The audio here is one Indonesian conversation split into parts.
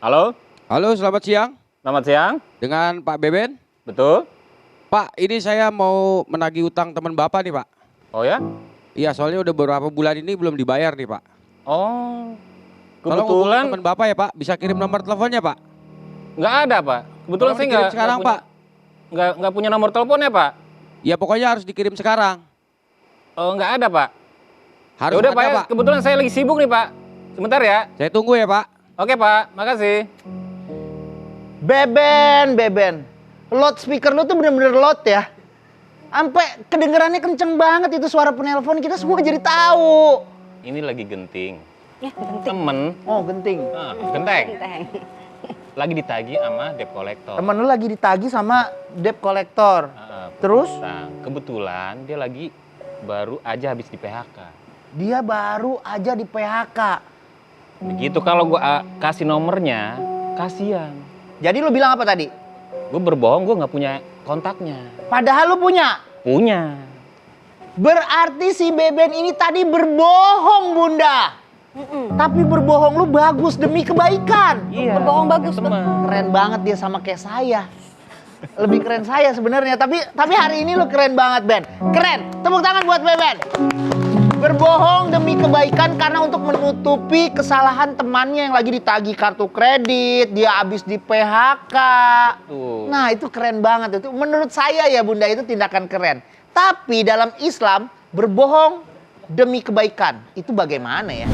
Halo, Halo, selamat siang. selamat siang. Dengan Pak Beben. Betul? Pak, ini saya mau menagih utang teman Bapak nih, Pak. Oh ya? Iya, soalnya udah beberapa bulan ini belum dibayar nih, Pak. Oh, Tolong hubungi kebetulan teman Bapak ya, Pak. Bisa kirim nomor teleponnya, Pak. nggak ada, Pak. Kebetulan Tolong saya dikirim nggak sekarang, punya, Pak. nggak punya nomor teleponnya, Pak. Ya, pokoknya harus dikirim sekarang. Oh, nggak ada, Pak. Harus Ya udah, ada, Pak. Ya. Pak. Kebetulan saya lagi sibuk nih, Pak. Sebentar ya. Saya tunggu ya, Pak. Oke, Pak. Makasih. Beben. Loudspeaker lu tuh bener-bener loud ya. Sampai kedengerannya kenceng banget itu suara penelpon, kita semua jadi tahu. Ini lagi genting. Ya, genting. Temen, Oh, genting. genteng. Lagi ditagih sama debt collector. Temen lu lagi ditagih sama debt collector. Terus? Kebetulan dia lagi baru aja habis di PHK. Dia baru aja di PHK. Begitu kalau gua kasih nomornya, kasihan. Jadi lu bilang apa tadi? Gue berbohong, gue nggak punya kontaknya. Padahal lu punya. Punya. Berarti si Beben ini tadi berbohong, Bunda. Tapi berbohong lu bagus demi kebaikan. Iya. Berbohong bagus, teman. Keren banget dia sama kayak saya. Lebih keren saya sebenarnya, tapi hari ini lu keren banget, Ben. Keren. Tepuk tangan buat Beben. Berbohong demi kebaikan karena untuk menutupi kesalahan temannya yang lagi ditagih kartu kredit, dia habis di PHK. Tuh. Nah, itu keren banget itu. Menurut saya ya, Bunda, itu tindakan keren. Tapi dalam Islam, berbohong demi kebaikan itu bagaimana ya?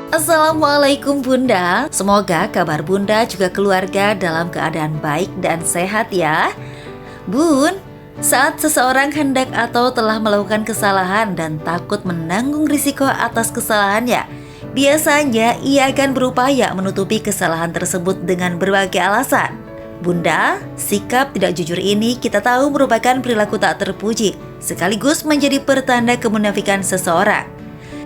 Assalamualaikum Bunda, semoga kabar Bunda juga keluarga dalam keadaan baik dan sehat ya. Bun, saat seseorang hendak atau telah melakukan kesalahan dan takut menanggung risiko atas kesalahannya, biasanya ia akan berupaya menutupi kesalahan tersebut dengan berbagai alasan. Bunda, sikap tidak jujur ini kita tahu merupakan perilaku tak terpuji, sekaligus menjadi pertanda kemunafikan seseorang.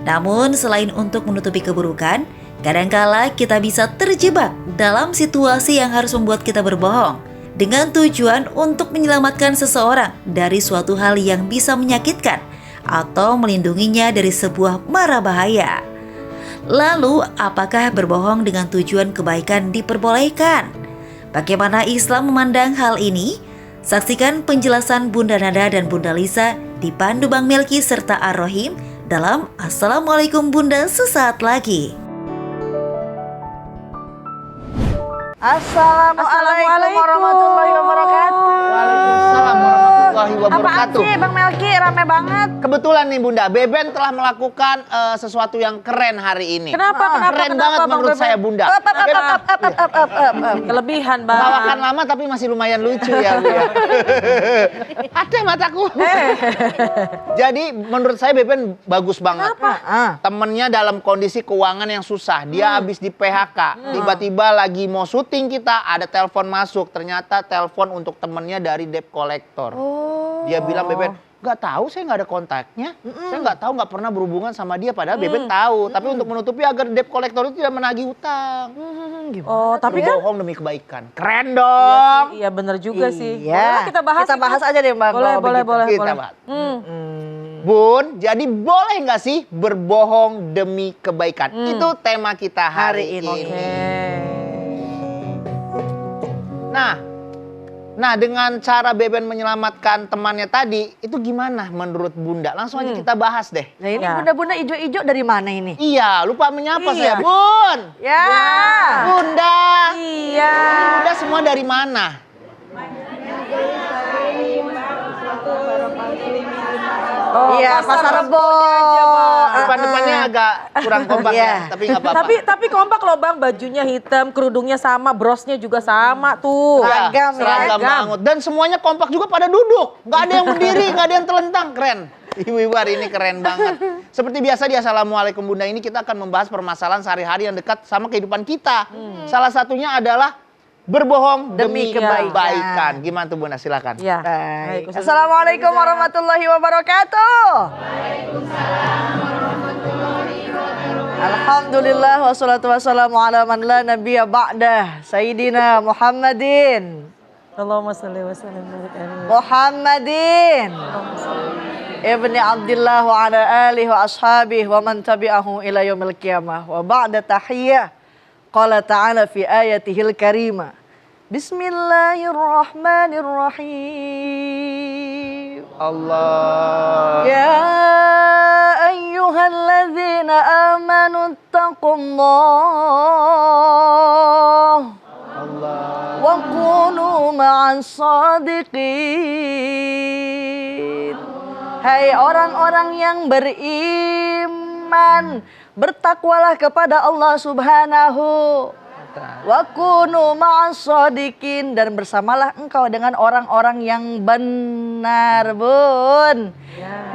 Namun selain untuk menutupi keburukan, kadangkala kita bisa terjebak dalam situasi yang harus membuat kita berbohong dengan tujuan untuk menyelamatkan seseorang dari suatu hal yang bisa menyakitkan atau melindunginya dari sebuah mara bahaya. Lalu, apakah berbohong dengan tujuan kebaikan diperbolehkan? Bagaimana Islam memandang hal ini? Saksikan penjelasan Bunda Nada dan Bunda Lisa dipandu Bang Melki serta Ar-Rohim dalam Assalamualaikum Bunda sesaat lagi. Assalamualaikum warahmatullahi wabarakatuh. Waalaikumsalam warahmatullahi wabarakatuh. Apaan sih Bang Melki, rame banget. Kebetulan nih Bunda, Beben telah melakukan sesuatu yang keren hari ini. Kenapa? Keren banget Bang menurut Beben? saya Bunda. Kelebihan Bang. Lawakan lama tapi masih lumayan lucu ya Bu ya. Ada mataku. Jadi menurut saya Beben bagus banget. Temennya dalam kondisi keuangan yang susah. Dia habis di PHK. Tiba-tiba lagi mau syuting kita, ada telepon masuk. Ternyata telepon untuk temennya dari debt collector. Dia bilang, Beben, nggak tahu, saya nggak ada kontaknya. Saya nggak tahu, nggak pernah berhubungan sama dia. Padahal Beben tahu. Tapi untuk menutupi agar debt collector itu tidak menagih utang. Oh, tapi kan Berbohong demi kebaikan. Keren dong. iya bener juga sih. Iya. Boleh kita bahas aja deh Bang. Boleh, kalau boleh, begitu. boleh. Kita bahas. Bun, jadi boleh nggak sih berbohong demi kebaikan? Itu tema kita hari ini. Nah, dengan cara Beben menyelamatkan temannya tadi, itu gimana menurut Bunda? Langsung aja kita bahas deh. Nah ini Ya. bunda-bunda ijo-ijo dari mana ini? Iya, lupa menyapa Iya. saya, Bun. Ya. Bunda. Iya. Bunda semua dari mana? Oh, Iya, Pasar Rebo. Depan-depannya agak kurang kompak ya, tapi nggak apa-apa. Tapi kompak loh Bang, bajunya hitam, kerudungnya sama, brosnya juga sama tuh. Iya, Seragam ya. seragam banget. Dan semuanya kompak juga pada duduk. Nggak ada yang berdiri, nggak ada yang telentang. Keren. Ibu-ibu hari ini keren banget. Seperti biasa di Assalamualaikum Bunda ini kita akan membahas permasalahan sehari-hari yang dekat sama kehidupan kita. Salah satunya adalah berbohong demi Demi kebaikan. kebaikan. Gimana tuh Bunda? Silakan. Iya. Baik. Assalamualaikum warahmatullahi wabarakatuh. Alhamdulillah wassalatu wassalamu ala man la nabiyya ba'dah Sayyidina Muhammadin Allahumma sholli wa sallim wa barik alaihi. Muhammadin ibni Abdullah wa ala alihi wa ashabihi wa man tabi'ahu ila yaumil qiyamah. Wa ba'da tahiyyah qala ta'ala fi ayatihil karimah. Bismillahirrahmanirrahim. Allah. Ya ayyuhalladzina amanu taqullaha wa kunu ma'as sadiqin. Hai orang-orang yang beriman, bertakwalah kepada Allah Subhanahu wa kunu ma'as shadiqin, dan bersamalah engkau dengan orang-orang yang benar. Bun,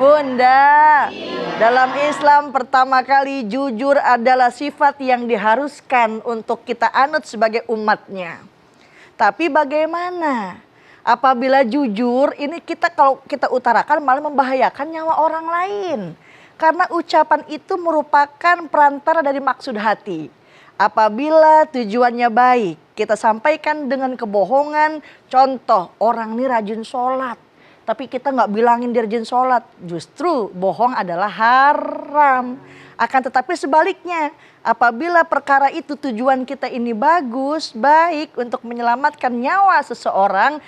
Bunda, dalam Islam pertama kali jujur adalah sifat yang diharuskan untuk kita anut sebagai umatnya. Tapi bagaimana apabila jujur ini kalau kita utarakan malah membahayakan nyawa orang lain? Karena ucapan itu merupakan perantara dari maksud hati. Apabila tujuannya baik, kita sampaikan dengan kebohongan. Contoh, orang ini rajin sholat, tapi kita nggak bilangin dia rajin sholat. Justru bohong adalah haram. Akan tetapi sebaliknya, apabila perkara itu tujuan kita ini bagus, baik untuk menyelamatkan nyawa seseorang,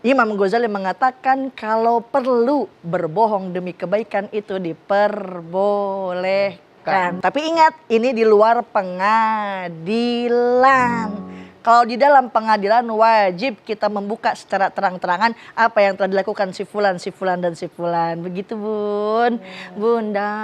Imam Ghazali mengatakan kalau perlu berbohong demi kebaikan itu diperbolehkan. Tapi ingat, ini di luar pengadilan. Kalau di dalam pengadilan wajib kita membuka secara terang-terangan apa yang telah dilakukan si fulan, si fulan, dan si fulan. Begitu Bun, Bunda.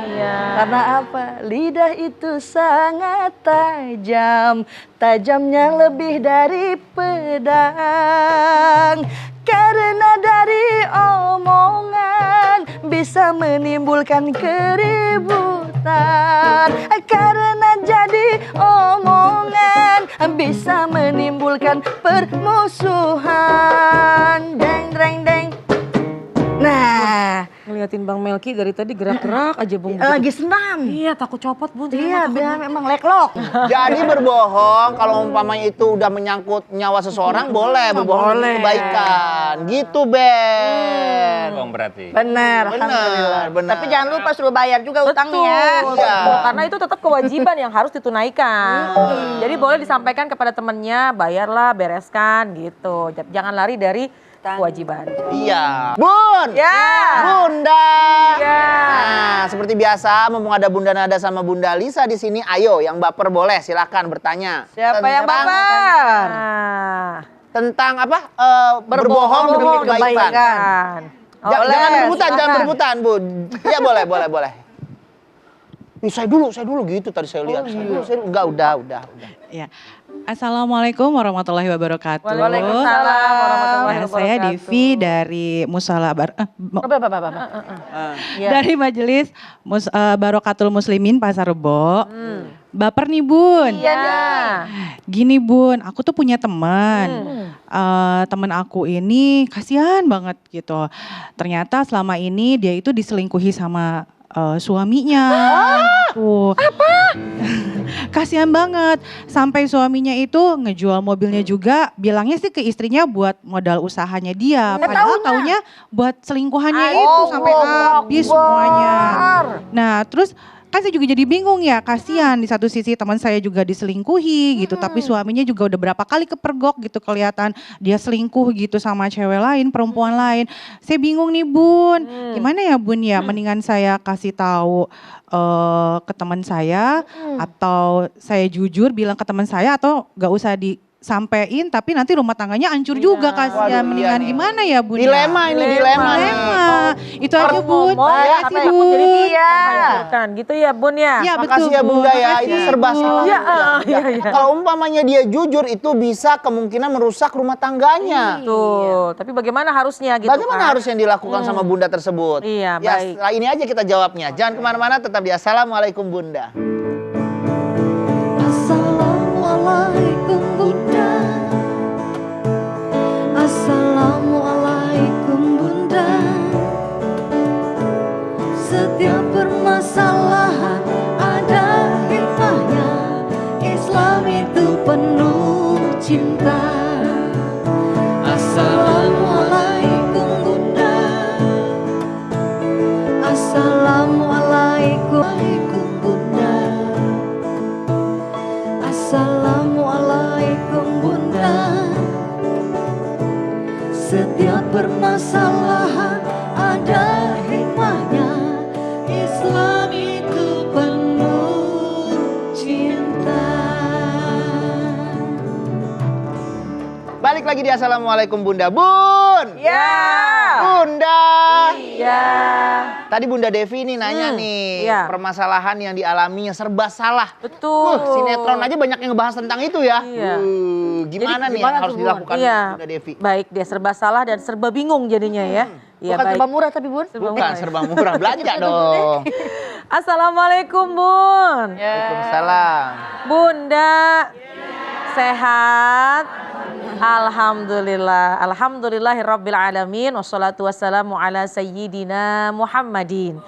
Iya. Karena apa? Lidah itu sangat tajam, tajamnya lebih dari pedang. Karena dari omongan bisa menimbulkan keributan. Karena jadi omongan bisa menimbulkan permusuhan. Deng, deng, deng. Nah, Ngeliatin Bang Melki dari tadi gerak-gerak aja Bung. lagi senam. Iya, takut copot Bun. Iya, dia memang leklok. Jadi berbohong kalau umpamanya itu udah menyangkut nyawa seseorang boleh berbohong demi kebaikan. Gitu Ben. Bohong berarti. Benar, alhamdulillah. benar. Tapi jangan lupa suruh bayar juga utangnya. Betul, Iya. betul. Karena itu tetap kewajiban yang harus ditunaikan. Jadi boleh disampaikan kepada temennya, bayarlah, bereskan gitu. Jangan lari dari kewajiban. Iya. Bun. Ya. Bunda. Iya. Nah, seperti biasa mumpung ada Bunda Nada sama Bunda Lisa di sini, ayo yang baper boleh silakan bertanya. Siapa yang Tentang- baper? Nah, Tentang apa? Berbohong demi kebaikan. Boleh, Jangan berebutan, jangan silakan. berebutan, Bun. Iya boleh, boleh. Ih, saya dulu gitu tadi saya lihat. Saya dulu. Enggak, udah. Ya. Assalamualaikum warahmatullahi wabarakatuh. Waalaikumsalam warahmatullahi Nah, wabarakatuh. saya Divi dari Musala dari Majelis Barokatul Muslimin Pasar Rebo. Baper nih Bun. Iya. Gini Bun, aku tuh punya teman. Teman aku ini kasihan banget gitu. Ternyata selama ini dia itu diselingkuhi sama suaminya. Gitu. Apa? Kasihan banget. Sampai suaminya itu ngejual mobilnya juga, bilangnya sih ke istrinya buat modal usahanya dia. Padahal taunya buat selingkuhannya itu sampai habis semuanya. Nah terus kan saya juga jadi bingung ya, kasihan di satu sisi teman saya juga diselingkuhi gitu, tapi suaminya juga udah berapa kali kepergok gitu, kelihatan dia selingkuh gitu sama cewek lain, perempuan lain. Saya bingung nih Bun, gimana ya Bun ya, mendingan saya kasih tahu ke teman saya atau saya jujur bilang ke teman saya, atau gak usah disampein tapi nanti rumah tangganya hancur juga, kasihan. Waduh, Mendingan iya nih. gimana ya Bun? Dilema ya? ini, dilema nih. Itu aja Bun. Ya, Makasih, tapi takut jadi Bun. dia. Menghancurkan gitu ya Bun ya. Ya, Makasih betul, ya Bunda ya, Makasih, itu serba Bun. salah. Iya. Kalau umpamanya dia jujur itu bisa kemungkinan merusak rumah tangganya. Betul. Tapi bagaimana harusnya gitu Bagaimana kan? harus yang dilakukan sama Bunda tersebut? Iya, Ya baik. setelah ini aja kita jawabnya. Jangan kemana-mana, tetap di Assalamualaikum Bunda. Assalamualaikum Bunda. Assalamualaikum Bunda. Setiap permasalahan ada hikmahnya. Islam itu penuh cinta. Assalamualaikum Bunda. setiap permasalahan ada hikmahnya. Islam itu penuh cinta. Balik lagi di Assalamualaikum Bunda. Bun! Ya. Bunda! Iya. Tadi Bunda Devi nih nanya nih, iya. permasalahan yang dialaminya serba salah. Betul. Sinetron aja banyak yang ngebahas tentang itu ya. Iya. Gimana nih gimana yang harus tuh, Bun? dilakukan Iya. Bunda Devi? Baik, dia serba salah dan serba bingung jadinya ya. Iya, Bukan baik. serba murah tapi Bun. Serba Bukan murah ya. serba murah, belanja dong. Assalamualaikum Bun. Waalaikumsalam. Bunda sehat? Alhamdulillah. Alhamdulillahirabbil alamin wassalatu wassalamu ala sayyidina Muhammadin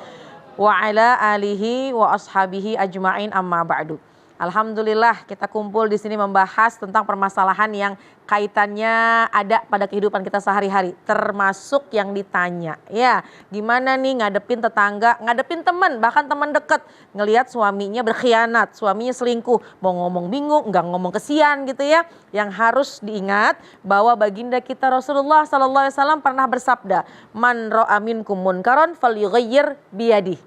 wa ala alihi wa ashabihi ajmain amma ba'du. Alhamdulillah kita kumpul di sini membahas tentang permasalahan yang kaitannya ada pada kehidupan kita sehari-hari, termasuk yang ditanya. Ya, gimana nih ngadepin tetangga, ngadepin teman, bahkan teman dekat, ngelihat suaminya berkhianat, suaminya selingkuh, mau ngomong bingung, nggak ngomong kesian gitu ya. Yang harus diingat bahwa baginda kita Rasulullah SAW pernah bersabda, "Man ra'a minkum munkaran falyughayyir biyadihi."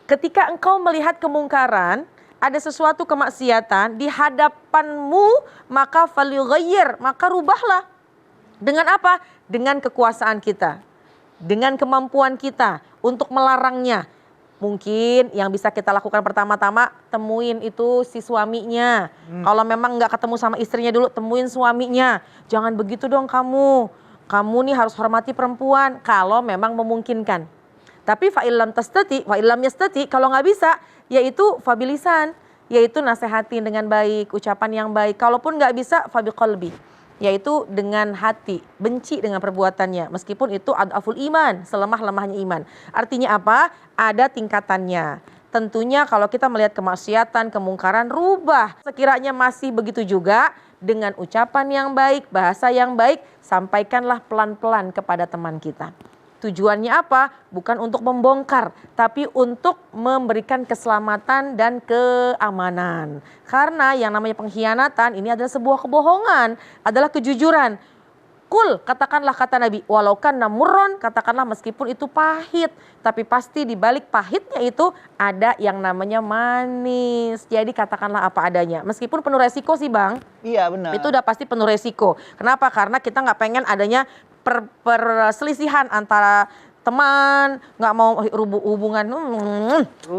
Ketika engkau melihat kemungkaran, ada sesuatu kemaksiatan di hadapanmu, maka falyughayyir, maka rubahlah. Dengan apa? Dengan kekuasaan kita, dengan kemampuan kita untuk melarangnya. Mungkin yang bisa kita lakukan pertama-tama, temuin itu si suaminya. Kalau memang nggak ketemu sama istrinya dulu, temuin suaminya. Jangan begitu dong kamu. Kamu nih harus hormati perempuan kalau memang memungkinkan. Tapi fa'ilam tastati, fa'ilam yastati, kalau nggak bisa, yaitu fabilisan, yaitu nasehatin dengan baik, ucapan yang baik. Kalaupun nggak bisa, fabiqalbi, yaitu dengan hati, benci dengan perbuatannya. Meskipun itu adaful iman, selemah-lemahnya iman. Artinya apa? Ada tingkatannya. Tentunya kalau kita melihat kemaksiatan, kemungkaran, rubah. Sekiranya masih begitu juga, dengan ucapan yang baik, bahasa yang baik, sampaikanlah pelan-pelan kepada teman kita. Tujuannya apa? Bukan untuk membongkar, tapi untuk memberikan keselamatan dan keamanan. Karena yang namanya pengkhianatan ini adalah sebuah kebohongan, adalah kejujuran. Kul, katakanlah kata Nabi, walaukan namurron, katakanlah meskipun itu pahit, tapi pasti di balik pahitnya itu ada yang namanya manis. Jadi katakanlah apa adanya, meskipun penuh resiko sih Bang. Iya benar. Itu udah pasti penuh resiko. Kenapa? Karena kita nggak pengen adanya perselisihan antara teman, nggak mau hubungan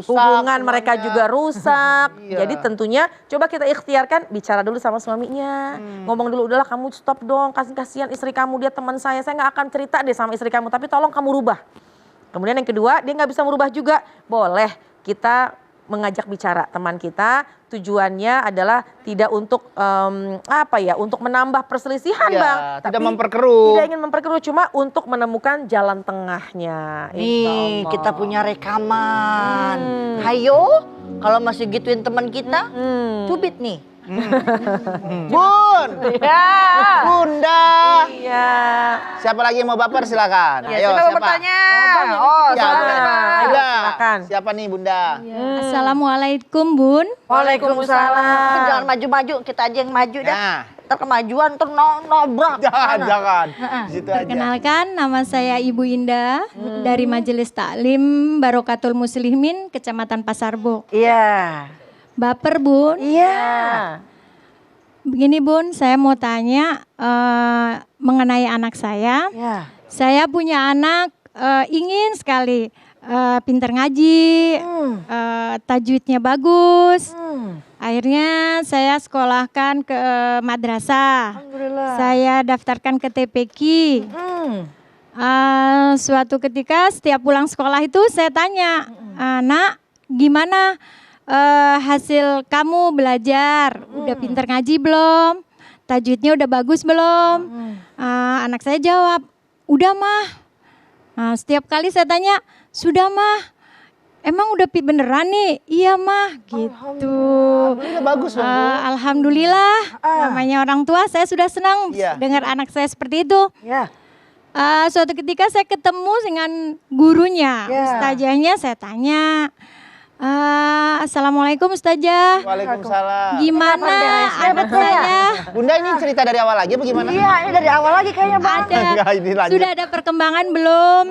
hubungan mereka juga rusak. Iya. Jadi tentunya coba kita ikhtiarkan, bicara dulu sama suaminya, ngomong dulu, udahlah kamu stop dong, kasihan istri kamu, dia teman saya nggak akan cerita deh sama istri kamu, tapi tolong kamu rubah. Kemudian yang kedua, dia nggak bisa merubah juga, boleh kita mengajak bicara teman kita. Tujuannya adalah tidak untuk untuk menambah perselisihan Bang, tidak memperkeruh. tidak ingin memperkeruh, cuma untuk menemukan jalan tengahnya. Nih, kita punya rekaman. Hayo, kalau masih gituin teman kita, cubit nih. Bun, Bunda. Iya. Siapa lagi yang mau baper silakan. Ya, Ayo, siapa siapa? bertanya? Ya, Bunda. Silakan. Siapa nih Bunda? Assalamualaikum Bun. Waalaikumsalam. Jangan maju-maju, kita aja yang maju dah. Nah, Ntar kemajuan, ntar nobrak. jangan. Di situ aja. Perkenalkan, nama saya Ibu Indah dari Majelis Taklim Barokatul Muslimin, Kecamatan Pasarbo. Iya. Baper Bun. Iya. Begini Bun, saya mau tanya mengenai anak saya. Iya. Saya punya anak ingin sekali pinter ngaji, tajwidnya bagus. Akhirnya saya sekolahkan ke madrasah. Alhamdulillah. Saya daftarkan ke TPQ. Suatu ketika setiap pulang sekolah itu saya tanya, "Nak, gimana hasil kamu belajar? Udah pinter ngaji belum? Tajwidnya udah bagus belum?" Anak saya jawab, "Udah Mah." Setiap kali saya tanya, "Sudah Mah? Emang udah beneran nih?" "Iya Mah," gitu. Alhamdulillah bagus dong, Bu. Alhamdulillah, namanya orang tua saya sudah senang Iya. dengar anak saya seperti itu. Ya. Suatu ketika saya ketemu dengan gurunya, Ya. ustazahnya, saya tanya, Assalamualaikum Ustazah. Waalaikumsalam. Gimana anak saya? Bunda ini cerita dari awal lagi apa gimana? Iya, ini dari awal lagi kayaknya Bang. Enggak, ini lanjut. Sudah ada perkembangan belum?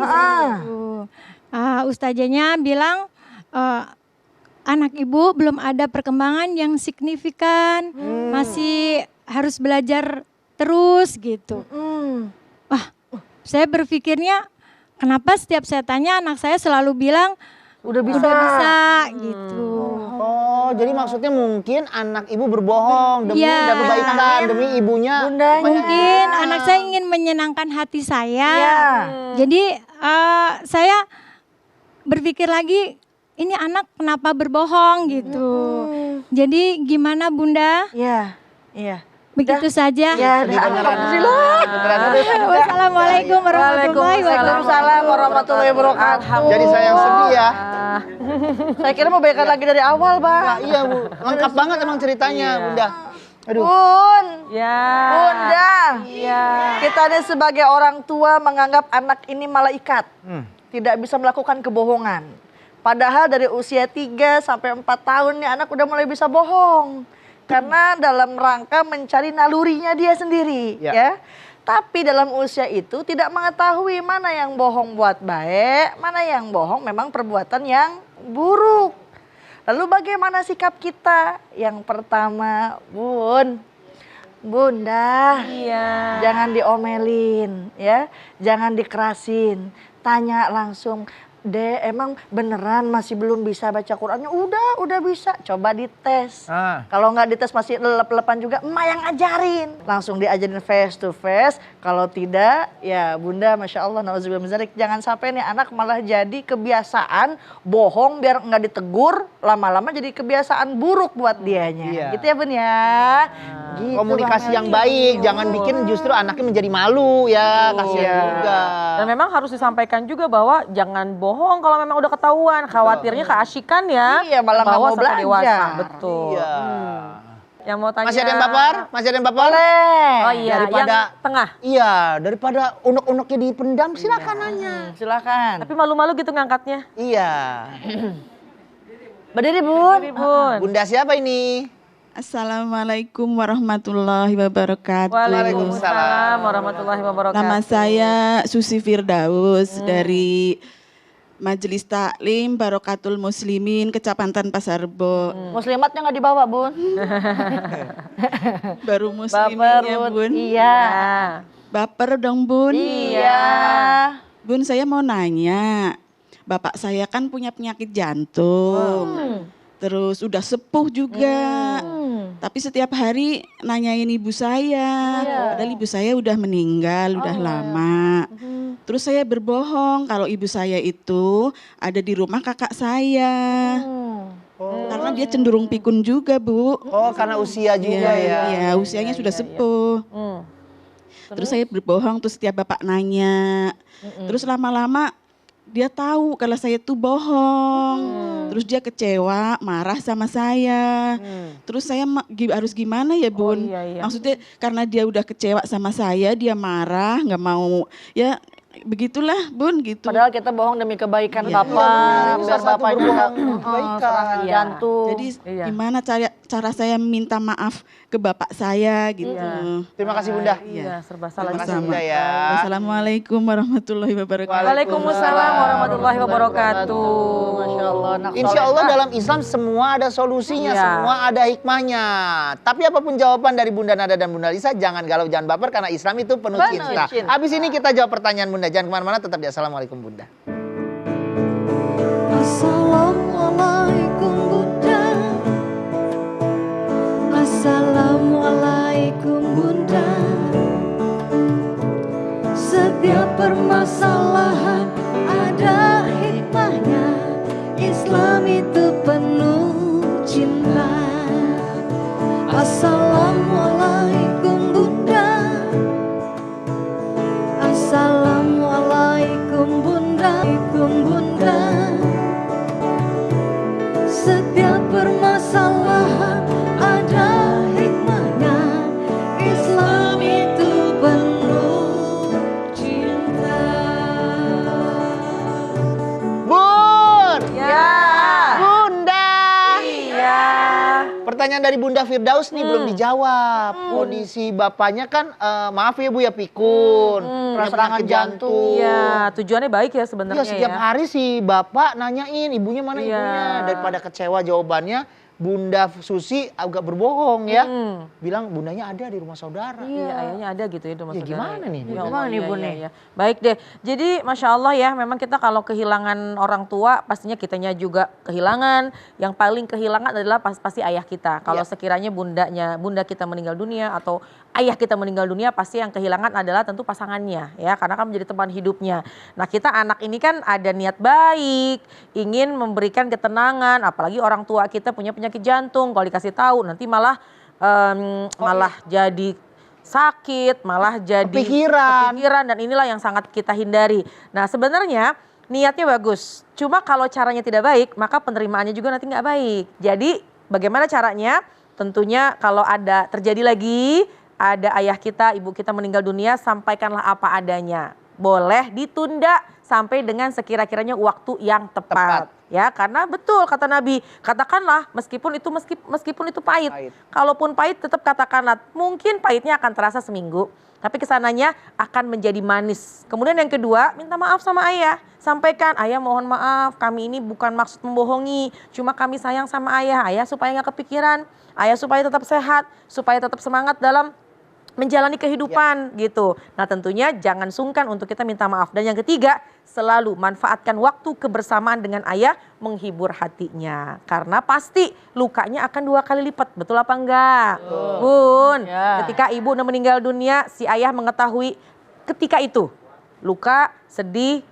Ustazahnya bilang anak ibu belum ada perkembangan yang signifikan, masih harus belajar terus gitu. Wah, saya berpikirnya kenapa setiap saya tanya anak saya selalu bilang udah bisa gitu. Oh, jadi maksudnya mungkin anak ibu berbohong demi kebaikan, demi ibunya. Mungkin anak saya ingin menyenangkan hati saya. Jadi saya berpikir lagi, ini anak kenapa berbohong gitu. Jadi gimana Bunda? Iya. Begitu saja. Ya, alhamdulillah. Wassalamualaikum warahmatullahi wabarakatuh. Waalaikumsalam warahmatullahi wabarakatuh. Jadi saya yang sedih ya. Saya kira mau baikkan lagi dari awal, Bang. Iya, Bu. Lengkap banget emang ceritanya, Bunda. Aduh. Bun. Ya. Bunda. Iya. Kita ini sebagai orang tua menganggap anak ini malaikat. Tidak bisa melakukan kebohongan. Padahal dari usia 3 sampai 4 tahun nih anak udah mulai bisa bohong. Karena dalam rangka mencari nalurinya dia sendiri, ya. Tapi dalam usia itu tidak mengetahui mana yang bohong buat baik, mana yang bohong memang perbuatan yang buruk. Lalu bagaimana sikap kita? Yang pertama, Bunda, jangan diomelin, ya, jangan dikerasin, tanya langsung. Dek, emang beneran masih belum bisa baca Qurannya? Udah bisa. Coba dites. Kalau nggak dites masih lelep-lelepan juga, emak yang ajarin. Langsung diajarin face to face. Kalau tidak, ya Bunda, Masya Allah, na'udzubillah min dzalik. Jangan sampai nih anak malah jadi kebiasaan bohong biar nggak ditegur. Lama-lama jadi kebiasaan buruk buat dianya. Gitu ya Bun ya. Gitu, komunikasi yang baik, jangan bikin justru anaknya menjadi malu ya, kasihan juga. Dan memang harus disampaikan juga bahwa jangan bohong kalau memang udah ketahuan, khawatirnya keasikan ya. Iya, malah nggak mau sampai dewasa. belajar. Betul. Iya. Yang mau tanya. Masih ada yang baper? Masih ada yang baper? Boleh. Oh iya, Daripada yang tengah. Iya, daripada unek-uneknya dipendam, silakan nanya. Silakan. Tapi malu-malu gitu ngangkatnya. Iya. Berdiri Bun. Bun. Bunda siapa ini? Assalamualaikum warahmatullahi wabarakatuh. Waalaikumsalam warahmatullahi wabarakatuh. Nama saya Susi Firdaus dari Majelis Taklim Barokatul Muslimin Kecamatan Pasar Rebo. Muslimatnya nggak dibawa Bun. Baru musliminnya Bun. Iya. Baper dong Bun. Iya. Bun, saya mau nanya. Bapak saya kan punya penyakit jantung. Terus udah sepuh juga. Tapi setiap hari nanyain ibu saya. Padahal ibu saya udah meninggal, udah lama. Terus saya berbohong kalau ibu saya itu ada di rumah kakak saya. Karena dia cenderung pikun juga, Bu. Oh, karena usia juga ya. Iya, usianya sudah sepuh. Terus saya berbohong, terus setiap bapak nanya. Terus lama-lama dia tahu kalau saya tuh bohong. Terus dia kecewa, marah sama saya. Terus saya harus gimana ya Bun? Maksudnya karena dia udah kecewa sama saya, dia marah, nggak mau. Ya begitulah Bun gitu. Padahal kita bohong demi kebaikan Bapak. Biar Bapak juga serangan jantung. Jadi gimana cara saya minta maaf ke bapak saya gitu. Terima kasih Bunda. Iya, serba salah. Terima kasih Bunda ya. Wassalamualaikum warahmatullahi wabarakatuh. Waalaikumsalam warahmatullahi wabarakatuh. Masya Allah. Insya Allah dalam Islam semua ada solusinya, semua ada hikmahnya. Tapi apapun jawaban dari Bunda Nada dan Bunda Lisa, jangan galau, jangan baper karena Islam itu penuh cinta. Habis ini kita jawab pertanyaan Bunda. Jangan kemana-mana, tetap di Assalamualaikum Bunda. Assalamualaikum Bunda. Assalamualaikum Bunda. Setiap permasalahan ada hikmahnya. Islam itu penuh cinta. Assalamualaikum Bunda. Assalamualaikum Bunda. Bunda. Setiap permasalahan ada hikmahnya. Islam itu penuh cinta. Bun! Ya. Bunda! pertanyaan dari Bunda Firdaus nih belum dijawab. Kondisi bapaknya kan maaf ya Bu ya pikun, punya penyakit jantung. Iya, tujuannya baik ya sebenarnya Iya, setiap ya. hari si bapak nanyain ibunya mana Iya. ibunya. Daripada kecewa jawabannya, Bunda Susi agak berbohong ya. Bilang bundanya ada di rumah saudara. Iya, ayahnya ada gitu ya. Ya gimana nih? Ya Gimana nih, iya, Bun, iya, nih? iya. Baik deh. Jadi Masya Allah ya, memang kita kalau kehilangan orang tua, pastinya kitanya juga kehilangan. Yang paling kehilangan adalah pasti ayah kita. Kalau sekiranya bunda kita meninggal dunia atau ayah kita meninggal dunia, pasti yang kehilangan adalah tentu pasangannya ya, karena kan menjadi teman hidupnya. Nah kita anak ini kan ada niat baik, ingin memberikan ketenangan, apalagi orang tua kita punya penyakit jantung, kalau dikasih tahu nanti malah jadi sakit, malah jadi kepikiran, dan inilah yang sangat kita hindari. Nah sebenarnya niatnya bagus, cuma kalau caranya tidak baik, maka penerimaannya juga nanti nggak baik. Jadi bagaimana caranya? Tentunya kalau ada terjadi lagi, ada ayah kita, ibu kita meninggal dunia, sampaikanlah apa adanya. Boleh ditunda sampai dengan sekira-kiranya waktu yang tepat. Ya, karena betul kata Nabi, katakanlah meskipun itu pahit. Kalaupun pahit tetap katakanlah, mungkin pahitnya akan terasa seminggu, tapi kesananya akan menjadi manis. Kemudian yang kedua, minta maaf sama ayah. Sampaikan, ayah mohon maaf, kami ini bukan maksud membohongi, cuma kami sayang sama ayah supaya nggak kepikiran, ayah supaya tetap sehat, supaya tetap semangat dalam menjalani kehidupan gitu. Nah tentunya jangan sungkan untuk kita minta maaf. Dan yang ketiga, selalu manfaatkan waktu kebersamaan dengan ayah menghibur hatinya. Karena pasti lukanya akan 2 kali lipat. Betul apa enggak? Bun, ketika ibu udah meninggal dunia, si ayah mengetahui ketika itu luka, sedih,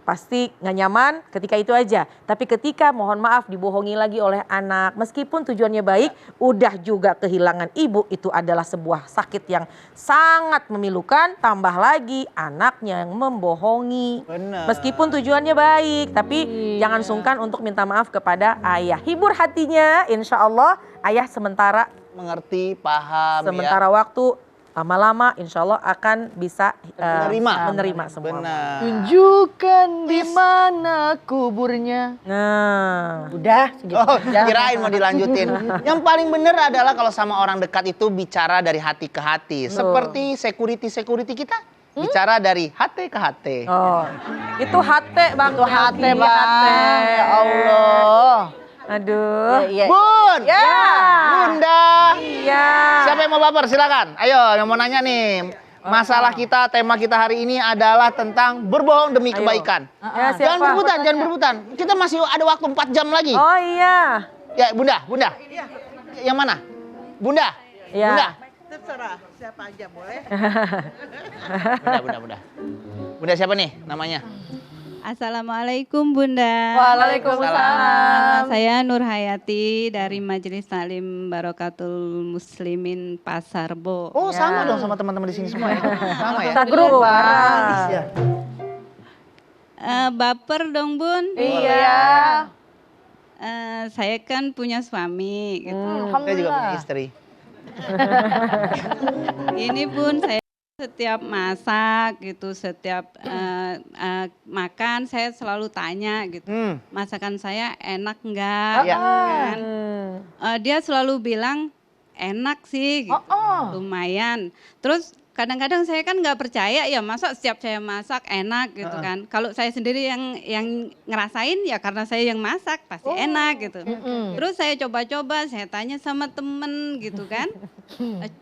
pasti nggak nyaman ketika itu aja. Tapi ketika mohon maaf dibohongi lagi oleh anak, meskipun tujuannya baik, udah juga kehilangan ibu, itu adalah sebuah sakit yang sangat memilukan. Tambah lagi anaknya yang membohongi. Bener. Meskipun tujuannya baik, tapi jangan sungkan untuk minta maaf kepada ayah. Hibur hatinya, insya Allah ayah sementara Mengerti, paham sementara waktu, lama-lama insya Allah akan bisa menerima semua. Benar. Tunjukkan di mana kuburnya. Nah, Udah segitu. Oh, aja. kirain mau dilanjutin. Yang paling benar adalah kalau sama orang dekat itu bicara dari hati ke hati. Seperti security kita. Bicara dari hati ke hati. oh, itu hati bang. Itu hati, Melki, Bang. Ya Allah. Aduh. Iya. Bun, Ya. Bunda. Iya. Siapa yang mau baper? Silakan. Ayo, yang mau nanya nih. Masalah kita, tema kita hari ini adalah tentang berbohong demi kebaikan. Ya, Jangan siapa? berebutan, jangan berebutan. Kita masih ada waktu 4 jam lagi. Oh iya. Ya, Bunda. Yang mana? Bunda. Iya. Bunda. Terserah siapa aja boleh. Bunda. Bunda siapa nih namanya? Assalamualaikum Bunda. Waalaikumsalam. Saya Nur Hayati dari Majelis Taklim Barokatul Muslimin Pasarbo. Oh, sama dong sama teman-teman di sini semua ya. Sama ya. Kita grup. Ya. Baper dong Bun. Iya. Saya kan punya suami. Gitu. Saya juga punya istri. Ini Bun, saya setiap masak gitu, setiap makan saya selalu tanya gitu, masakan saya enak enggak? Iya. Kan? Dia selalu bilang enak sih, gitu. Lumayan. Terus kadang-kadang saya kan nggak percaya ya, masa setiap saya masak enak gitu kan. Kalau saya sendiri yang ngerasain ya karena saya yang masak pasti enak gitu. Terus saya coba-coba, saya tanya sama temen gitu kan,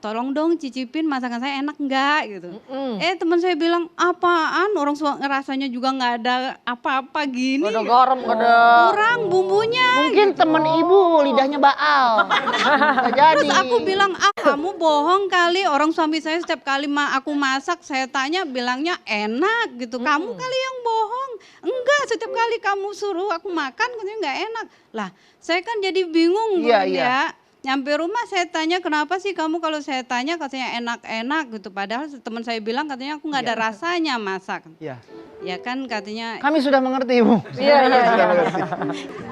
tolong dong cicipin masakan saya enak enggak gitu. Teman saya bilang apaan, orang ngerasanya juga nggak ada apa-apa gini. Ada garam, ada. Kurang bumbunya. Mungkin temen ibu lidahnya baal. Bisa jadi. Terus aku bilang, kamu bohong kali, orang suami saya setiap kali aku masak, saya tanya bilangnya enak gitu. Kamu kali yang bohong. Enggak, setiap kali kamu suruh aku makan katanya nggak enak. Lah, saya kan jadi bingung Iya, Bun, iya. ya. Nyampe rumah saya tanya, kenapa sih kamu kalau saya tanya katanya enak-enak gitu. Padahal teman saya bilang katanya aku nggak ada rasanya masak. Iya. Ya kan katanya. Kami sudah mengerti, Ibu. Iya.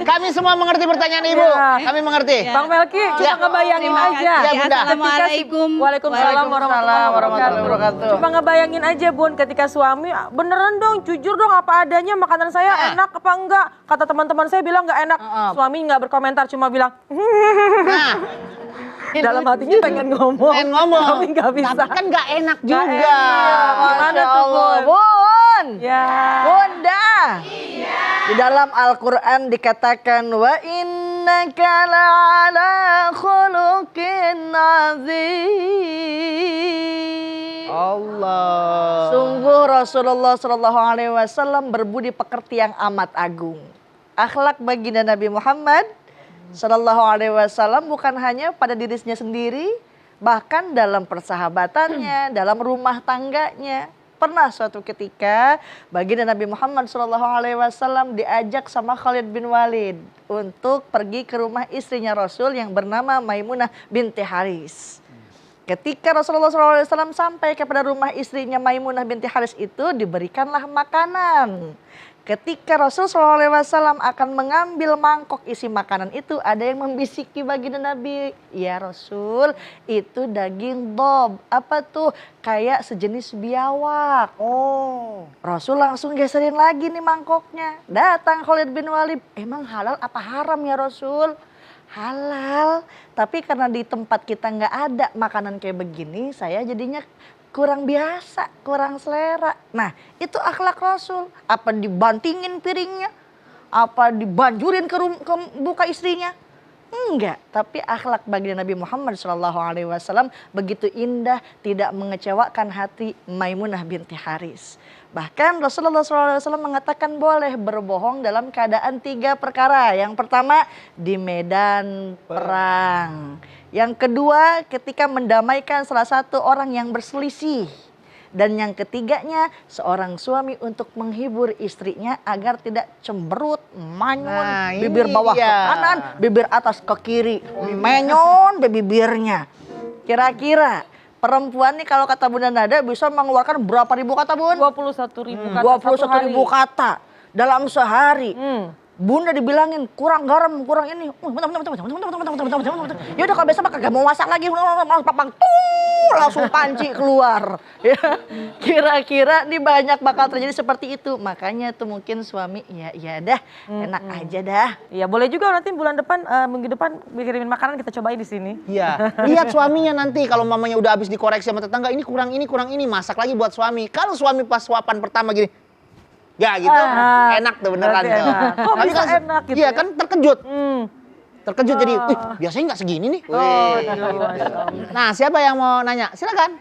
Kami semua mengerti pertanyaan Ibu. Kami mengerti. Bang Melki, coba ngebayangin aja. Ya, Bunda. Assalamualaikum. Waalaikumsalam warahmatullahi wabarakatuh. Coba ngebayangin aja Bun, ketika suami beneran dong, jujur dong apa adanya, makanan saya enak apa enggak. Kata teman-teman saya bilang enggak enak. Suami enggak berkomentar, cuma bilang Nah, Dalam hatinya pengen ngomong. Pengen ngomong. Tapi nggak bisa. Tapi kan nggak enak Nggak juga. enak. Gimana tuh, Bun? Bun. Ya. Bunda. Di dalam Al-Quran dikatakan wa innaka la'ala khuluqin azim. Allah. Sungguh Rasulullah SAW berbudi pekerti yang amat agung. Akhlak baginda Nabi Muhammad SAW bukan hanya pada dirinya sendiri, bahkan dalam persahabatannya, dalam rumah tangganya. Pernah suatu ketika baginda Nabi Muhammad SAW diajak sama Khalid bin Walid untuk pergi ke rumah istrinya Rasul yang bernama Maimunah binti Haris. Ketika Rasulullah SAW sampai kepada rumah istrinya Maimunah binti Haris itu, diberikanlah makanan. Ketika Rasulullah SAW akan mengambil mangkok isi makanan itu, ada yang membisiki baginda Nabi, ya Rasul, itu daging dob. Apa tuh? Kayak sejenis biawak. Oh. Rasul langsung geserin lagi nih mangkoknya. Datang Khalid bin Walid, emang halal apa haram ya Rasul? Halal, tapi karena di tempat kita nggak ada makanan kayak begini, saya jadinya kurang biasa, kurang selera. Nah, itu akhlak Rasul. Apa dibantingin piringnya? Apa dibanjurin ke buka istrinya? Enggak, tapi akhlak baginda Nabi Muhammad SAW begitu indah, tidak mengecewakan hati Maimunah binti Haris. Bahkan Rasulullah SAW mengatakan boleh berbohong dalam keadaan 3 perkara. Yang pertama, di medan perang. Yang kedua, ketika mendamaikan salah satu orang yang berselisih. Dan yang ketiganya, seorang suami untuk menghibur istrinya agar tidak cemberut, manyun, bibir bawah ke kanan, bibir atas ke kiri, menyon bibirnya. Kira-kira perempuan nih kalau kata Bunda Nada bisa mengeluarkan berapa ribu kata Bun? 21.000 kata. 21.000 kata dalam sehari. Bunda dibilangin kurang garam, kurang ini. Ya udah kalau besok kagak mau masak lagi, papang langsung panci keluar. Ya, kira-kira nih banyak bakal terjadi seperti itu. Makanya tuh mungkin suami ya dah, enak aja dah. Iya, boleh juga nanti bulan depan, minggu depan kirimin makanan kita cobain di sini. Iya, lihat suaminya nanti kalau mamanya udah habis dikoreksi sama tetangga, ini kurang ini, masak lagi buat suami. Kalau suami pas suapan pertama gini, ya gitu, enak tuh beneran tuh. Kok Tapi bisa kan, enak gitu iya ya? kan terkejut. Terkejut jadi, biasanya nggak segini nih. Nah, siapa yang mau nanya? Silakan.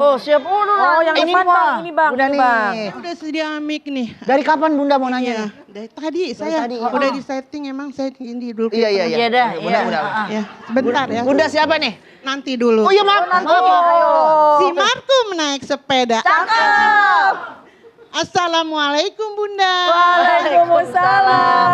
Oh, siap. Oh, yang ini depan Bang, ini Bang. Bunda ini nih. Bang. Udah sedia mic nih. Dari kapan Bunda mau nanya? Dari tadi saya tadi, udah di setting, emang saya ini dulu. Iya. Iya dah, Bunda. Ya, sebentar ya. Bunda siapa nih? Nanti dulu. Oh iya maaf. Si Markum naik sepeda. Cakep. Assalamualaikum Bunda. Waalaikumsalam.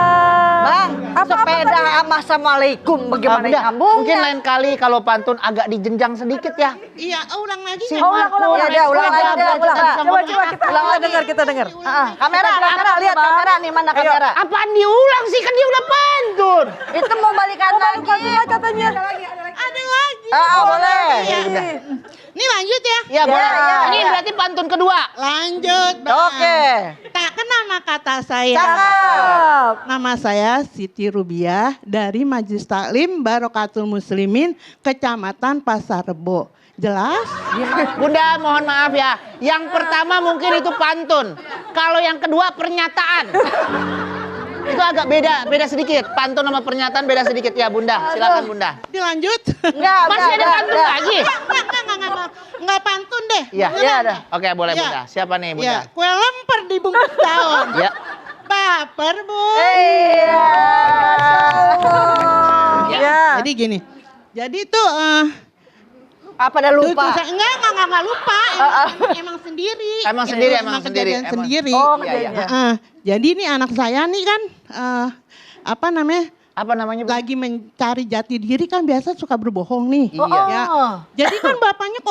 Bang, sepeda sama assalamualaikum bagaimana Bunda, nyambungnya? mungkin lain kali kalau pantun agak dijenjang sedikit ya. Iya, ulang lagi. Si Ulang Markum naik lagi, ulang sepeda, lagi. belajar sama Coba kita dengar, kita dengar. Kamera, lihat kamera nih, mana kamera? Apaan diulang sih, kan dia udah pantun. Itu mau balikan lagi. Katanya. Ada lagi. Boleh. Iya. Ini lanjut ya? Iya boleh. Iya. Ini berarti pantun kedua. Lanjut. Bang. Oke. Tak kenal kata saya. Cakep. Nama saya Siti Rubiah dari Majelis Taklim Barokatul Muslimin Kecamatan Pasar Rebo. Jelas? Bunda mohon maaf ya. Yang pertama mungkin itu pantun. Kalau yang kedua pernyataan. Itu agak beda sedikit. Pantun sama pernyataan beda sedikit ya Bunda. Silakan Bunda. Dilanjut? Masih ada pantun lagi? Enggak pantun deh. Iya. Iya ada. Oke boleh Ya. Bunda. Siapa nih Bunda? Ya, kue lemper dibungkus daun. Ya. Baper, Bu. Iya. Ya. Jadi gini. Jadi tuh Apa dah lupa? Enggak lupa. Emang sendiri. Emang sendiri. Kejadian Emang. sendiri. Oh, Iya. Jadi ini anak saya nih kan apa namanya? Apa namanya? Bu? Lagi mencari jati diri kan biasa suka berbohong nih. Iya. Ya. Jadi kan bapaknya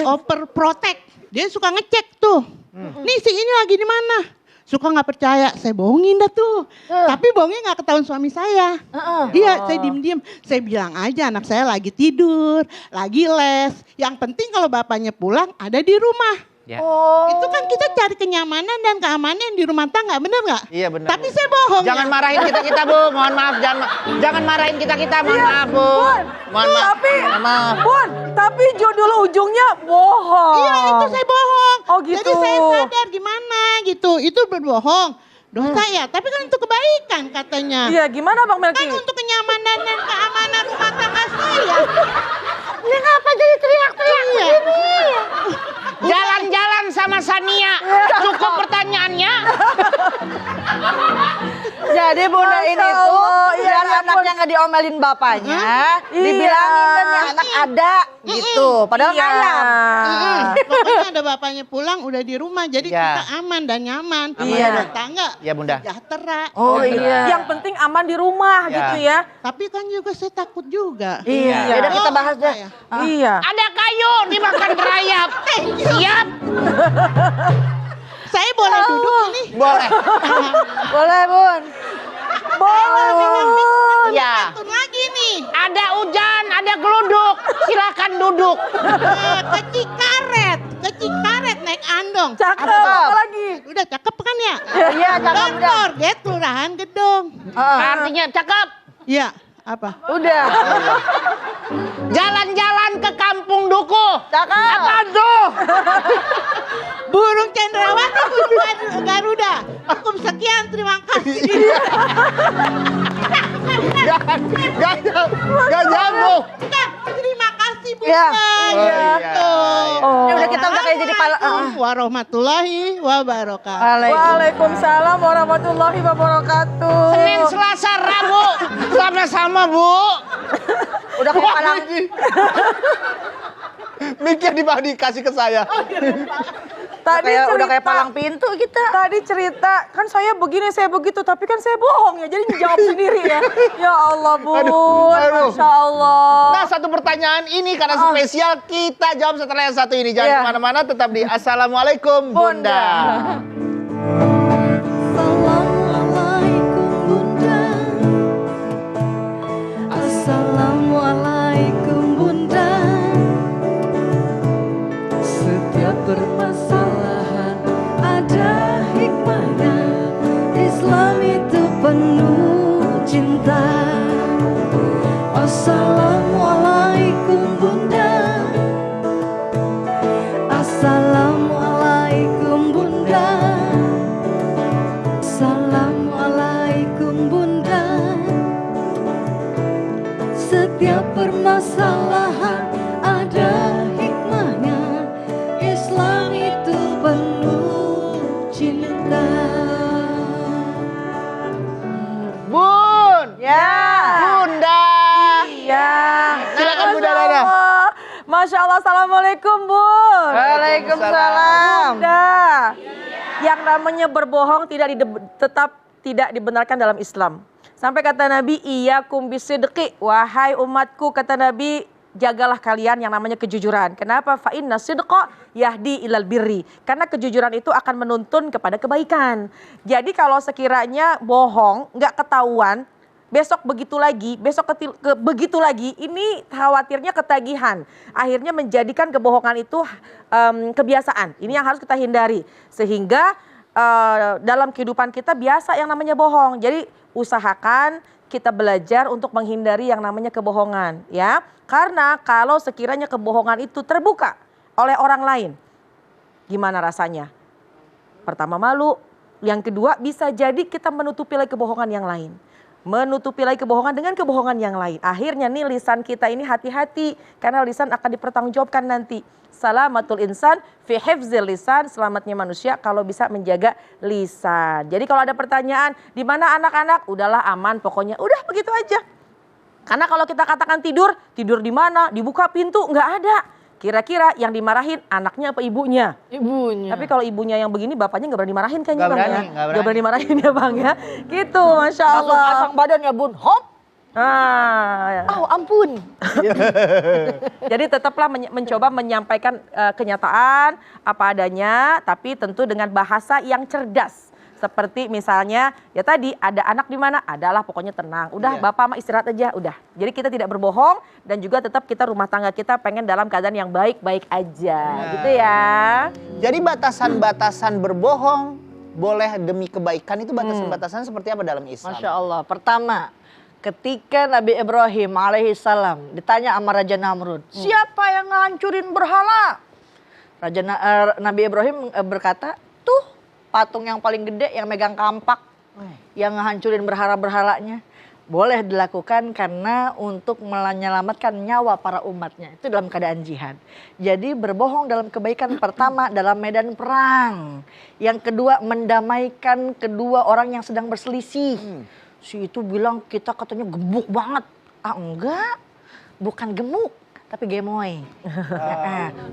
overprotect. Dia suka ngecek tuh. Nih si ini lagi di mana? Suka nggak percaya, saya bohongin dah tuh. Tapi bohongnya nggak ketahuan suami saya. Iya, saya diem-diem. Saya bilang aja anak saya lagi tidur, lagi les. Yang penting kalau bapaknya pulang ada di rumah. Ya. Itu kan kita cari kenyamanan dan keamanan di rumah tangga, bener nggak? Iya benar. Tapi saya bohong. Jangan ya. marahin kita Bu. Mohon maaf, jangan marahin kita. Mohon maaf, Bu. Mohon maaf. Tapi, Mohon maaf. Bun, tapi judul ujungnya bohong. Iya, itu saya bohong. Oh gitu. Jadi saya sadar gimana gitu. Itu berbohong. Dosa ya, tapi kan untuk kebaikan katanya. Iya, gimana Bang Melki? Kan untuk kenyamanan dan keamanan rumah tangga saya. Ini ngapa jadi teriak-teriak begini? Jalan-jalan sama Sania. Cukup pertanyaannya. Jadi bunda Masya ini tuh Allah, iya, biar ya anaknya nggak diomelin bapaknya, dibilangin kan nih anak ada gitu. Padahal Iya. ngayap. Pokoknya ada bapaknya pulang udah di rumah, jadi Ya. kita aman dan nyaman. Iya. Rumah tangga Ya Bunda. sejahtera. Oh iya. Yang penting aman di rumah Ya. gitu ya. Tapi kan juga saya takut juga. Iya. Ya udah kita bahas deh. Iya. Ada kayu dimakan berayap. Siap. Saya boleh duduk ini? Boleh. Boleh bun. Ya. Satu lagi nih. Ada hujan, ada geluduk. Silakan duduk. Ke Cikaret naik andong. Cakep. Apa lagi? Udah cakep kan ya? Iya cakep Don't udah. forget Kelurahan Gedong. Artinya cakep. Iya, apa? Udah. Jalan-jalan ke kampung Duku. Cakep. Apaan tuh? Burung cendrawasih, burung Garuda. Cukup sekian, terima kasih. Gak nyambung. Nah, terima kasih Bu. Iya. Oh, Ya udah kita udah kayak jadi pala. Assalamualaikum warahmatullahi wabarakatuh. Waalaikumsalam warahmatullahi wabarakatuh. Senin, Selasa, Rabu. Sama-sama, Bu. Udah kayak palang. Mikir dikasih ke saya. Tadi Udah kayak palang pintu kita. Tadi cerita, kan saya begini, saya begitu, tapi kan saya bohong ya, jadi jawab sendiri ya. Ya Allah, Bun, Aduh. Masya Allah. Nah, satu pertanyaan ini karena spesial kita jawab setelah yang satu ini. Jangan Iya. kemana-mana, tetap di Assalamualaikum Bunda. Assalamualaikum Bunda. Assalamualaikum Bunda. Setiap permasalahan ada hikmahnya. Islam itu penuh cinta. Assalamualaikum Bunda. Assalamualaikum Bunda. Assalamualaikum Bunda. Setiap permasalahan ada hikmahnya. Islam itu penuh cinta. Bun. Ya. Bunda. Iya. Silakan Bunda Masya Dada. Allah. Masya Allah, Assalamualaikum Bun. Waalaikumsalam. Bunda. Yang namanya berbohong tetap tidak dibenarkan dalam Islam. Sampai kata Nabi, iyyakum bisidqi, wahai umatku, kata Nabi, jagalah kalian yang namanya kejujuran. Kenapa? Fa inna sidqa yahdi ilal birri. Karena kejujuran itu akan menuntun kepada kebaikan. Jadi kalau sekiranya bohong, nggak ketahuan, besok begitu lagi, begitu lagi, ini khawatirnya ketagihan. Akhirnya menjadikan kebohongan itu kebiasaan. Ini yang harus kita hindari. Sehingga dalam kehidupan kita biasa yang namanya bohong. Jadi usahakan kita belajar untuk menghindari yang namanya kebohongan, ya. Karena kalau sekiranya kebohongan itu terbuka oleh orang lain, gimana rasanya? Pertama malu, yang kedua bisa jadi kita menutupi lagi kebohongan yang lain. Menutupi lagi kebohongan dengan kebohongan yang lain. Akhirnya nih lisan kita ini hati-hati karena lisan akan dipertanggungjawabkan nanti. Salamatul insan fi hifzil lisan, selamatnya manusia kalau bisa menjaga lisan. Jadi kalau ada pertanyaan, di mana anak-anak? Udahlah aman pokoknya. Udah begitu aja. Karena kalau kita katakan tidur di mana? Dibuka pintu, nggak ada. Kira-kira yang dimarahin anaknya apa ibunya? Ibunya. Tapi kalau ibunya yang begini, bapaknya nggak berani marahin kayaknya Nggak Bang berani, ya? nggak Nggak berani marahin ya Bang ya? Gitu, Masya Langsung Allah. pasang badan ya bun. Hop. Ah, Oh ampun. jadi tetaplah mencoba menyampaikan kenyataan apa adanya, tapi tentu dengan bahasa yang cerdas. Seperti misalnya ya tadi ada anak di mana, adalah pokoknya tenang. Udah bapak mah istirahat aja, udah. Jadi kita tidak berbohong dan juga tetap kita rumah tangga kita pengen dalam keadaan yang baik-baik aja, gitu ya. Jadi batasan-batasan berbohong boleh demi kebaikan itu batasan-batasan seperti apa dalam Islam? Masya Allah. Pertama, ketika Nabi Ibrahim alaihissalam ditanya sama Raja Namrud, siapa yang ngancurin berhala? Nabi Ibrahim berkata, tuh patung yang paling gede yang megang kampak, yang ngehancurin berhala-berhalanya. Boleh dilakukan karena untuk menyelamatkan nyawa para umatnya. Itu dalam keadaan jihad. Jadi berbohong dalam kebaikan pertama dalam medan perang. Yang kedua mendamaikan kedua orang yang sedang berselisih. Si itu bilang kita katanya gemuk banget. Ah enggak, bukan gemuk. Tapi gemoy.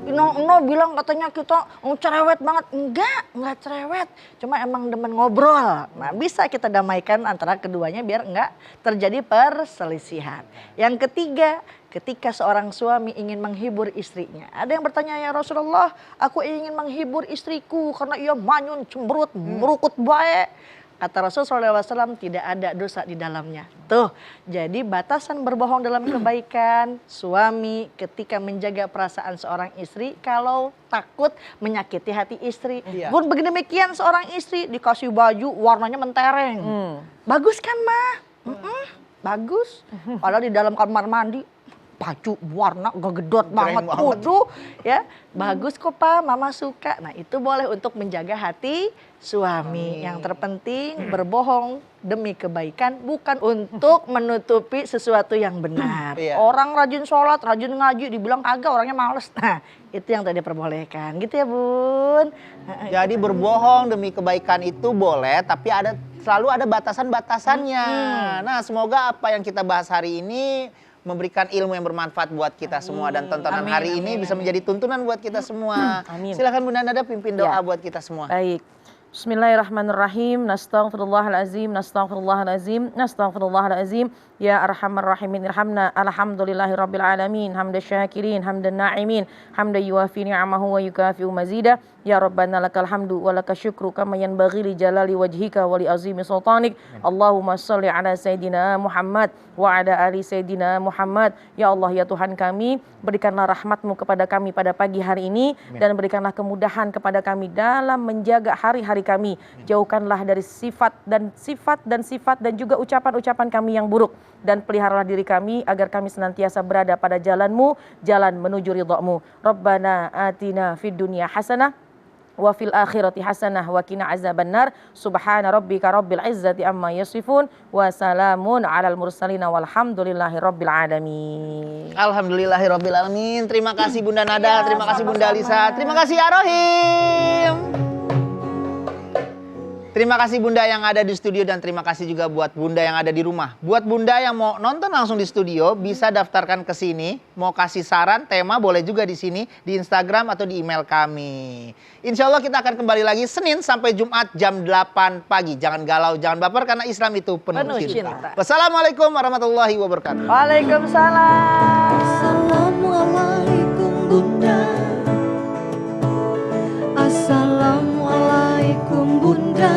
No bilang katanya kita cerewet banget. Enggak cerewet. Cuma emang demen ngobrol. Nah bisa kita damaikan antara keduanya biar enggak terjadi perselisihan. Yang ketiga, ketika seorang suami ingin menghibur istrinya. Ada yang bertanya, ya Rasulullah, aku ingin menghibur istriku karena ia manyun, cemberut, merukut baik. Kata Rasul SAW tidak ada dosa di dalamnya. Tuh, jadi batasan berbohong dalam kebaikan suami ketika menjaga perasaan seorang istri kalau takut menyakiti hati istri. Pun begini-demikian seorang istri dikasih baju warnanya mentereng. Bagus kan mah? Bagus. Padahal di dalam kamar mandi baju warna gegedot banget. Waduh, ya bagus kok Pak, Mama suka. Nah itu boleh untuk menjaga hati suami. Yang terpenting berbohong demi kebaikan, bukan untuk menutupi sesuatu yang benar. Orang rajin sholat, rajin ngaji, dibilang kagak orangnya males. Nah itu yang tadi diperbolehkan gitu ya Bun. Jadi berbohong demi kebaikan itu boleh, tapi selalu ada batasan-batasannya. Nah semoga apa yang kita bahas hari ini memberikan ilmu yang bermanfaat buat kita semua dan tontonan hari ini bisa menjadi tuntunan buat kita semua. Silakan Bunda Nada pimpin doa buat kita semua. Baik. Bismillahirrahmanirrahim. Nastaghfirullahalazim, nastaghfirullahalazim, nastaghfirullahalazim. Ya arhamar rahimin irhamna. Alhamdulillahirabbil alamin. Hamdan syakirin, hamdan na'imin, hamdan yuwafi ni'amahu wa yukafi'u mazida. Ya Rabbana lakal hamdu wa lakal syukru kama yanbaghi li jalali wajhika wa li azimi sultanik. Allahumma shalli ala sayidina Muhammad wa ala ali sayidina Muhammad. Ya Allah ya Tuhan kami, berikanlah rahmat-Mu kepada kami pada pagi hari ini dan berikanlah kemudahan kepada kami dalam menjaga hari-hari kami. Jauhkanlah dari sifat dan juga ucapan-ucapan kami yang buruk. Dan peliharalah diri kami agar kami senantiasa berada pada jalan-Mu, jalan menuju ridha-Mu. Rabbana atina fid dunya hasanah wa fil akhirati hasanah wa qina azabannar. Subhana rabbika rabbil izzati amma yasifun wa salamun alal mursalin walhamdulillahi rabbil alamin. Alhamdulillahi rabbil alamin. Terima kasih Bunda Nada, terima kasih Bunda Lisa, terima kasih Arohim. Terima kasih Bunda yang ada di studio dan terima kasih juga buat Bunda yang ada di rumah. Buat Bunda yang mau nonton langsung di studio bisa daftarkan ke sini. Mau kasih saran, tema boleh juga di sini, di Instagram atau di email kami. Insya Allah kita akan kembali lagi Senin sampai Jumat jam 8 pagi. Jangan galau, jangan baper karena Islam itu penuh cinta. Wassalamualaikum warahmatullahi wabarakatuh. Waalaikumsalam. Assalamualaikum Bunda. Assalamualaikum Bunda.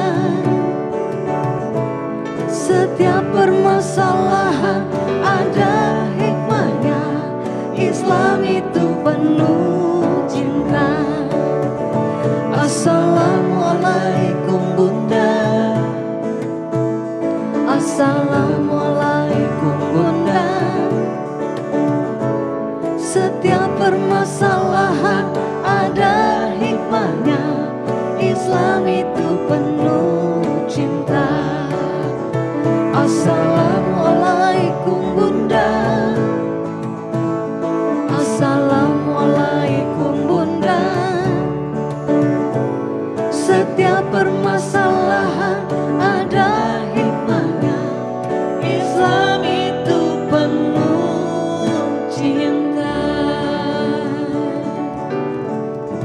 Setiap permasalahan ada hikmahnya. Islam itu penuh cinta. Assalamualaikum Bunda. Assalamualaikum Bunda. Setiap permasalahan